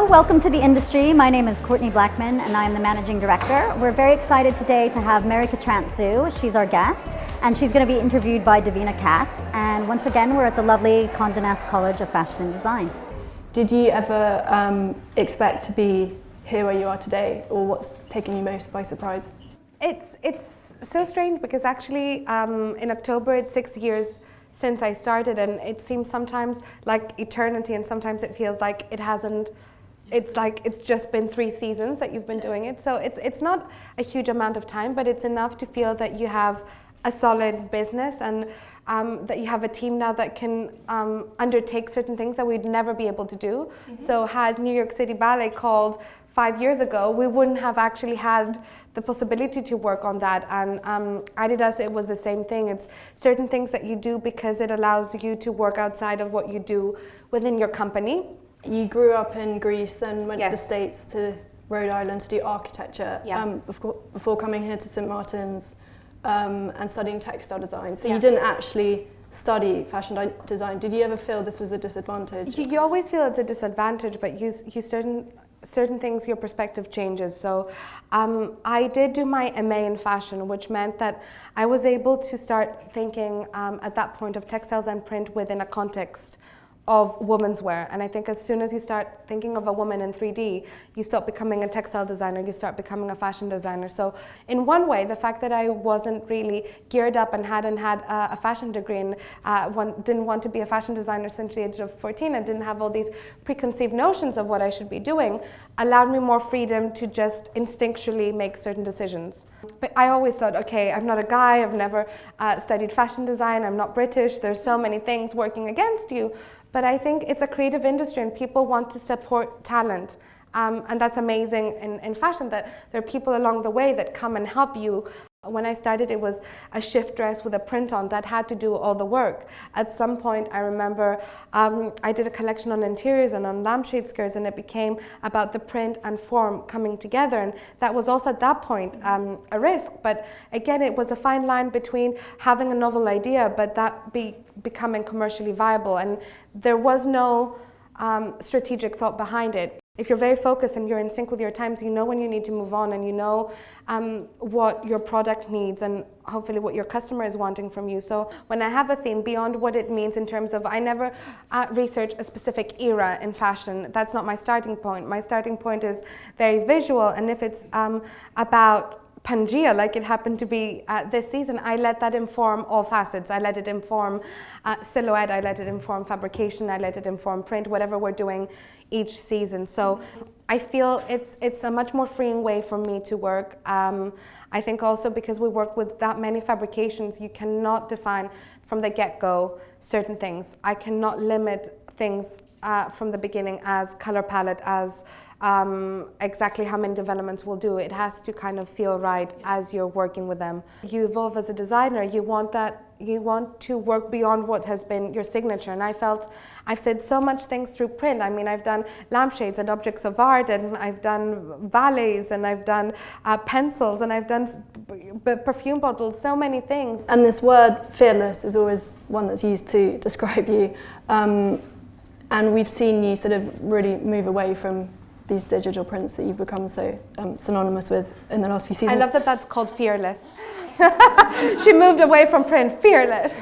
welcome to the industry. My name is Courtney Blackman and I'm the Managing Director. We're very excited today to have Mary Katrantzou. She's our guest and she's going to be interviewed by Davina Catt. And once again, we're at the lovely Condé Nast College of Fashion and Design. Did you ever expect to be here where you are today, or what's taken you most by surprise? It's so strange because actually in October it's 6 years since I started, and it seems sometimes like eternity and sometimes it feels like it hasn't. It's like it's just been 3 seasons that you've been doing it, so it's not a huge amount of time, but it's enough to feel that you have a solid business and that you have a team now that can undertake certain things that we'd never be able to do. Mm-hmm. So had New York City Ballet called 5 years ago, we wouldn't have actually had the possibility to work on that. And Adidas, it was the same thing. It's certain things that you do because it allows you to work outside of what you do within your company. You grew up in Greece, then went Yes. to the States, to Rhode Island to do architecture, before coming here to St. Martin's and studying textile design. So you didn't actually study fashion design. Did you ever feel this was a disadvantage? You always feel it's a disadvantage, but certain things, your perspective changes. So I did do my MA in fashion, which meant that I was able to start thinking at that point of textiles and print within a context of women's wear. And I think as soon as you start thinking of a woman in 3D, you stop becoming a textile designer, you start becoming a fashion designer. So in one way, the fact that I wasn't really geared up and hadn't had a fashion degree and didn't want to be a fashion designer since the age of 14 and didn't have all these preconceived notions of what I should be doing, allowed me more freedom to just instinctually make certain decisions. But I always thought, okay, I'm not a guy, I've never studied fashion design, I'm not British, there's so many things working against you. But I think it's a creative industry and people want to support talent. And that's amazing in fashion, that there are people along the way that come and help you. When I started, it was a shift dress with a print on that had to do all the work. At some point, I remember I did a collection on interiors and on lampshade skirts, and it became about the print and form coming together. And that was also at that point a risk. But again, it was a fine line between having a novel idea, but that becoming commercially viable. And there was no strategic thought behind it. If you're very focused and you're in sync with your times, you know when you need to move on, and you know what your product needs and hopefully what your customer is wanting from you. So when I have a theme, beyond what it means in terms of, I never research a specific era in fashion. That's not my starting point. My starting point is very visual, and if it's about Pangea, like it happened to be this season, I let that inform all facets. I let it inform silhouette, I let it inform fabrication, I let it inform print, whatever we're doing each season. So I feel it's a much more freeing way for me to work. I think also because we work with that many fabrications, you cannot define from the get-go certain things. I cannot limit things from the beginning as color palette, as exactly how many developments we'll do. It has to kind of feel right as you're working with them. You evolve as a designer, you want to work beyond what has been your signature. And I felt I've said so much things through print. I mean, I've done lampshades and objects of art, and I've done valets, and I've done pencils, and I've done perfume bottles, so many things. And this word fearless is always one that's used to describe you. And we've seen you sort of really move away from these digital prints that you've become so synonymous with in the last few seasons. I love that that's called fearless. She moved away from print, fearless.